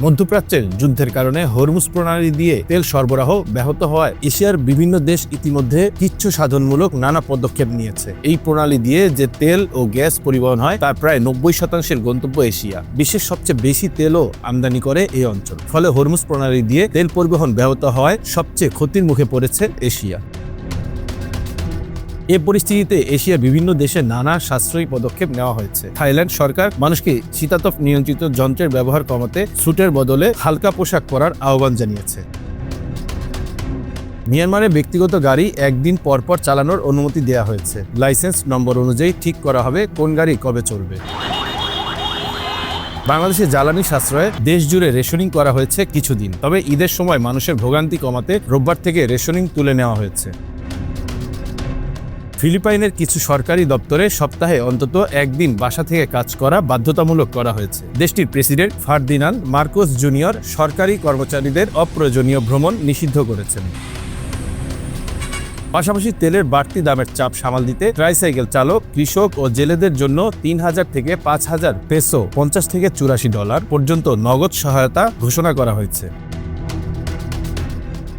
মধ্যপ্রাচ্যের যুদ্ধের কারণে হরমুজ প্রণালী দিয়ে তেল সরবরাহ ব্যাহত হওয়ায় এশিয়ার বিভিন্ন দেশ ইতিমধ্যে কিচ্ছু সাধনমূলক নানা পদক্ষেপ নিয়েছে। এই প্রণালী দিয়ে যে তেল ও গ্যাস পরিবহন হয় তার প্রায় 90% গন্তব্য এশিয়া। বিশ্বের সবচেয়ে বেশি তেলও আমদানি করে এই অঞ্চল। ফলে হরমুজ প্রণালী দিয়ে তেল পরিবহন ব্যাহত হওয়ায় সবচেয়ে ক্ষতির মুখে পড়েছে এশিয়া। এ পরিস্থিতিতে এশিয়ার বিভিন্ন দেশে নানা সাশ্রয়ী পদক্ষেপ নেওয়া হয়েছে। থাইল্যান্ড সরকার মানুষকে শীতাতপ নিয়ন্ত্রিত যন্ত্রের ব্যবহার কমাতে স্যুটের বদলে হালকা পোশাক পরার আহ্বান জানিয়েছে। মিয়ানমারে ব্যক্তিগত গাড়ি একদিন পরপর চালানোর অনুমতি দেওয়া হয়েছে। লাইসেন্স নম্বর অনুযায়ী ঠিক করা হবে কোন গাড়ি কবে চলবে। বাংলাদেশে জ্বালানি সাশ্রয়ে দেশ জুড়ে রেশনিং করা হয়েছে কিছুদিন, তবে ঈদের সময় মানুষের ভোগান্তি কমাতে রোববার থেকে রেশনিং তুলে নেওয়া হয়েছে। ফিলিপাইনের কিছু সরকারি দপ্তরে সপ্তাহে অন্তত একদিন বাসা থেকে কাজ করা বাধ্যতামূলক করা হয়েছে। দেশটির প্রেসিডেন্ট ফার্দিনান্দ মার্কোস জুনিয়র সরকারি কর্মচারীদের অপ্রয়োজনীয় ভ্রমণ নিষিদ্ধ করেছেন। পাশাপাশি তেলের বাড়তি দামের চাপ সামাল দিতে ট্রাইসাইকেল চালক, কৃষক ও জেলেদের জন্য ৩,০০০ থেকে ৫,০০০ পেসো $৫০ থেকে $৮৪ পর্যন্ত নগদ সহায়তা ঘোষণা করা হয়েছে।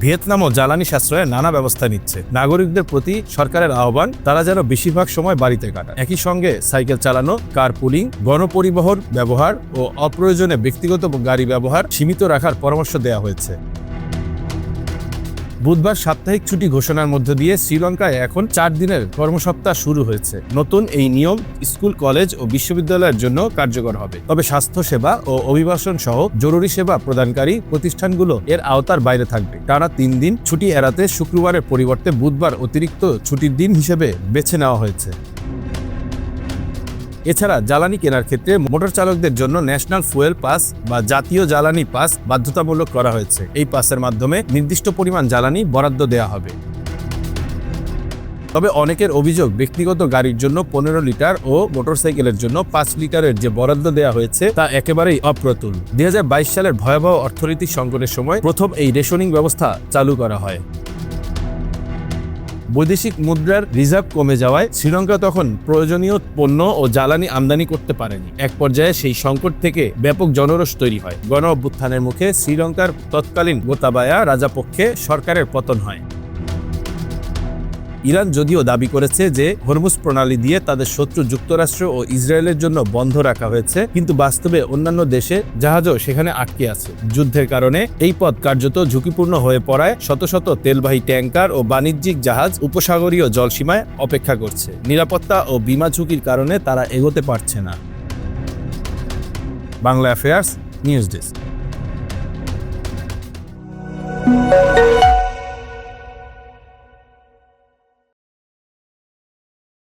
ভিয়েতনামও জ্বালানি সাশ্রয়ে নানা ব্যবস্থা নিচ্ছে। নাগরিকদের প্রতি সরকারের আহ্বান, তারা যেন বেশিরভাগ সময় বাড়িতে কাটায়। একই সঙ্গে সাইকেল চালানো, কার পুলিং, গণপরিবহন ব্যবহার ও অপ্রয়োজনে ব্যক্তিগত গাড়ি ব্যবহার সীমিত রাখার পরামর্শ দেওয়া হয়েছে। বুধবার সাপ্তাহিক ছুটি ঘোষণার মধ্য দিয়ে শ্রীলঙ্কায় এখন ৪ দিনের কর্মসপ্তাহ শুরু হয়েছে। নতুন এই নিয়ম স্কুল, কলেজ ও বিশ্ববিদ্যালয়ের জন্য কার্যকর হবে। তবে স্বাস্থ্যসেবা ও অভিবাসন সহ জরুরি সেবা প্রদানকারী প্রতিষ্ঠানগুলো এর আওতার বাইরে থাকবে। টানা 3 দিন ছুটি এড়াতে শুক্রবারের পরিবর্তে বুধবার অতিরিক্ত ছুটির দিন হিসেবে বেছে নেওয়া হয়েছে। এছাড়া জ্বালানি কেনার ক্ষেত্রে মোটর চালকদের জন্য ন্যাশনাল ফুয়েল পাস বা জাতীয় জ্বালানি পাস বাধ্যতামূলক করা হয়েছে। এই পাসের মাধ্যমে নির্দিষ্ট পরিমাণ জ্বালানি বরাদ্দ দেওয়া হবে। তবে অনেকের অভিযোগ, ব্যক্তিগত গাড়ির জন্য 15 লিটার ও মোটরসাইকেলের জন্য 5 লিটারের যে বরাদ্দ দেওয়া হয়েছে তা একেবারেই অপ্রতুল। 2022 সালের ভয়াবহ অর্থনৈতিক সংকটের সময় প্রথম এই রেশনিং ব্যবস্থা চালু করা হয়। বৈদেশিক মুদ্রার রিজার্ভ কমে যাওয়ায় শ্রীলঙ্কা তখন প্রয়োজনীয় পণ্য ও জ্বালানি আমদানি করতে পারেনি। এক পর্যায়ে সেই সংকট থেকে ব্যাপক জনরোষ তৈরি হয়। গণ অভ্যুত্থানের মুখে শ্রীলঙ্কার তৎকালীন গোতাবায়া রাজাপক্ষে সরকারের পতন হয়। ইরান যদিও দাবি করেছে যে হরমুজ প্রণালী দিয়ে তাদের শত্রু যুক্তরাষ্ট্র ও ইসরায়েলের জন্য বন্ধ রাখা হয়েছে, কিন্তু বাস্তবে অন্যান্য দেশে জাহাজও সেখানে আটকে আছে। যুদ্ধের কারণে এই পথ কার্যত ঝুঁকিপূর্ণ হয়ে পড়ায় শত শত তেলবাহী ট্যাঙ্কার ও বাণিজ্যিক জাহাজ উপসাগরীয় জলসীমায় অপেক্ষা করছে। নিরাপত্তা ও বিমা ঝুঁকির কারণে তারা এগোতে পারছে না। Bangla affairs news desk.